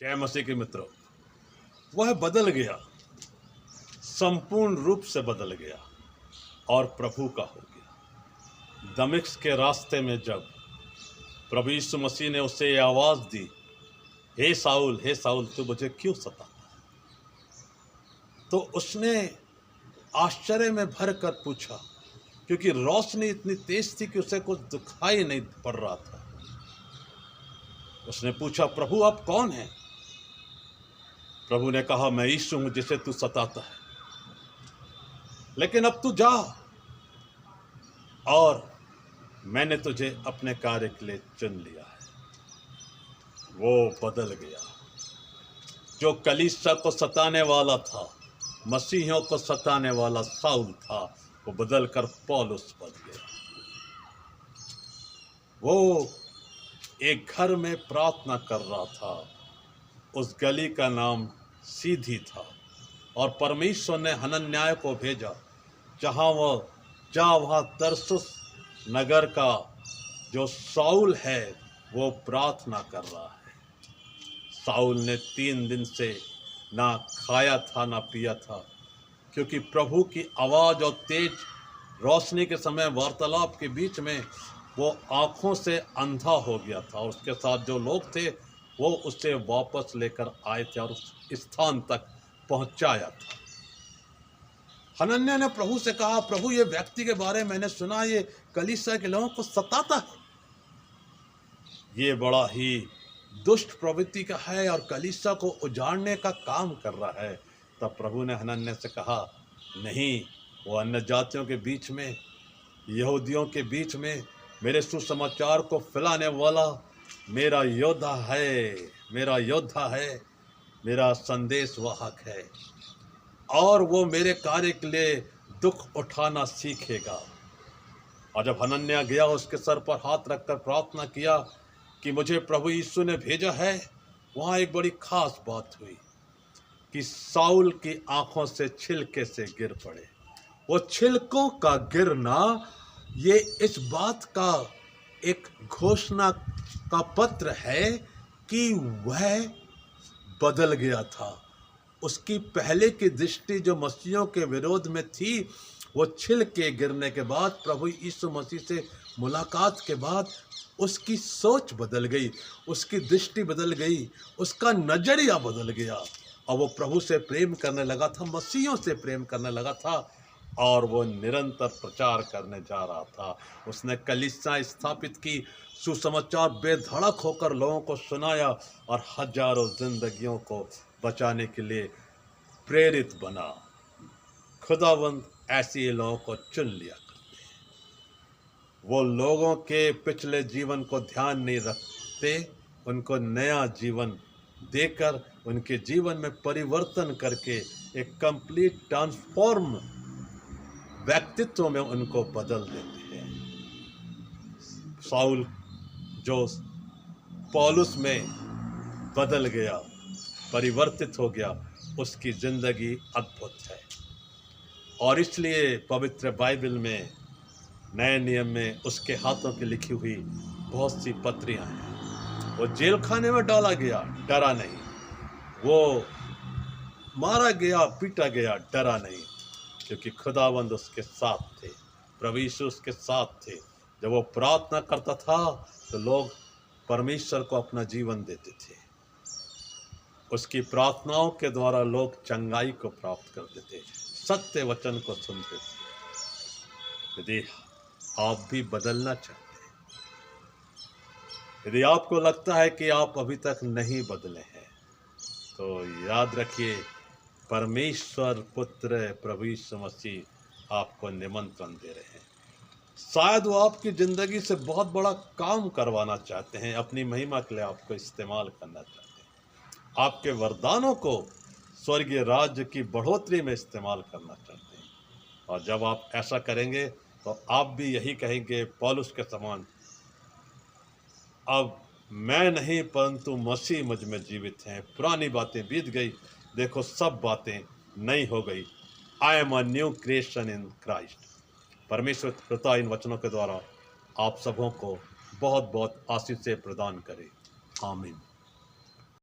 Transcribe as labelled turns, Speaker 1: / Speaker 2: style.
Speaker 1: जय मसीह के मित्रों, वह बदल गया, संपूर्ण रूप से बदल गया और प्रभु का हो गया। दमिश्क के रास्ते में जब प्रभु यीशु मसीह ने उसे ये आवाज दी, हे साउल तू मुझे क्यों सताता है, तो उसने आश्चर्य में भर कर पूछा, क्योंकि रोशनी इतनी तेज थी कि उसे कुछ दिखाई नहीं पड़ रहा था। उसने पूछा, प्रभु आप कौन हैं? प्रभु ने कहा, मैं यीशु हूं जिसे तू सताता है, लेकिन अब तू जा और मैंने तुझे अपने कार्य के लिए चुन लिया है। वो बदल गया। जो कलीसिया को सताने वाला था, मसीहियों को सताने वाला साउल था, वो बदल कर पौलुस बन गया। वो एक घर में प्रार्थना कर रहा था। उस गली का नाम सीधी था और परमेश्वर ने हनन्याह को भेजा, वहाँ तरसुस नगर का जो साउल है वो प्रार्थना कर रहा है। साउल ने 3 दिन से ना खाया था ना पिया था, क्योंकि प्रभु की आवाज़ और तेज रोशनी के समय वार्तालाप के बीच में वो आँखों से अंधा हो गया था और उसके साथ जो लोग थे वो उसे वापस लेकर आए थे और उस स्थान तक पहुंचाया था। हनन्याह ने प्रभु से कहा, प्रभु ये व्यक्ति के बारे में मैंने सुना, ये कलीसिया के लोगों को सताता है, ये बड़ा ही दुष्ट प्रवृत्ति का है और कलीसिया को उजाड़ने का काम कर रहा है। तब प्रभु ने हनन्याह से कहा, नहीं, वो अन्य जातियों के बीच में, यहूदियों के बीच में मेरे सुसमाचार को फैलाने वाला मेरा योद्धा है, मेरा संदेश वाहक है और वो मेरे कार्य के लिए दुख उठाना सीखेगा। और जब हनन्याह गया, उसके सर पर हाथ रखकर प्रार्थना किया कि मुझे प्रभु यीशु ने भेजा है, वहाँ एक बड़ी खास बात हुई कि साउल की आंखों से छिलके से गिर पड़े। वो छिलकों का गिरना ये इस बात का एक घोषणा का पत्र है कि वह बदल गया था। उसकी पहले की दृष्टि जो मसीहियों के विरोध में थी, वो छिलके गिरने के बाद, प्रभु यीशु मसीह से मुलाकात के बाद उसकी सोच बदल गई, उसकी दृष्टि बदल गई, उसका नजरिया बदल गया और वो प्रभु से प्रेम करने लगा था, मसीहियों से प्रेम करने लगा था और वो निरंतर प्रचार करने जा रहा था। उसने कलीसिया स्थापित की, सुसमाचार बेधड़क होकर लोगों को सुनाया और हजारों जिंदगियों को बचाने के लिए प्रेरित बना। खुदावंद ऐसे लोगों को चुन लिया करते हैं। वो लोगों के पिछले जीवन को ध्यान नहीं रखते, उनको नया जीवन देकर उनके जीवन में परिवर्तन करके एक कंप्लीट ट्रांसफॉर्म व्यक्तित्व में उनको बदल देते हैं। साउल जो पौलुस में बदल गया, परिवर्तित हो गया, उसकी जिंदगी अद्भुत है और इसलिए पवित्र बाइबल में, नए नियम में उसके हाथों की लिखी हुई बहुत सी पत्रियां हैं। वो जेल खाने में डाला गया, डरा नहीं। वो मारा गया, पीटा गया, डरा नहीं, क्योंकि खुदावंद उसके साथ थे, प्रभु यीशु उसके साथ थे। जब वो प्रार्थना करता था तो लोग परमेश्वर को अपना जीवन देते थे। उसकी प्रार्थनाओं के द्वारा लोग चंगाई को प्राप्त करते थे, सत्य वचन को सुनते थे। यदि आप भी बदलना चाहते हैं, यदि आपको लगता है कि आप अभी तक नहीं बदले हैं, तो याद रखिए, परमेश्वर पुत्र प्रभु यीशु मसीह आपको निमंत्रण दे रहे हैं। शायद वो आपकी ज़िंदगी से बहुत बड़ा काम करवाना चाहते हैं, अपनी महिमा के लिए आपको इस्तेमाल करना चाहते हैं, आपके वरदानों को स्वर्गीय राज्य की बढ़ोतरी में इस्तेमाल करना चाहते हैं। और जब आप ऐसा करेंगे तो आप भी यही कहेंगे पौलुस के समान, अब मैं नहीं परंतु मसीह मुझ में जीवित हैं, पुरानी बातें बीत गई, देखो सब बातें नई हो गई। I am a new creation in Christ. परमेश्वर पिता इन वचनों के द्वारा आप सबों को बहुत बहुत आशीष से प्रदान करे। आमीन।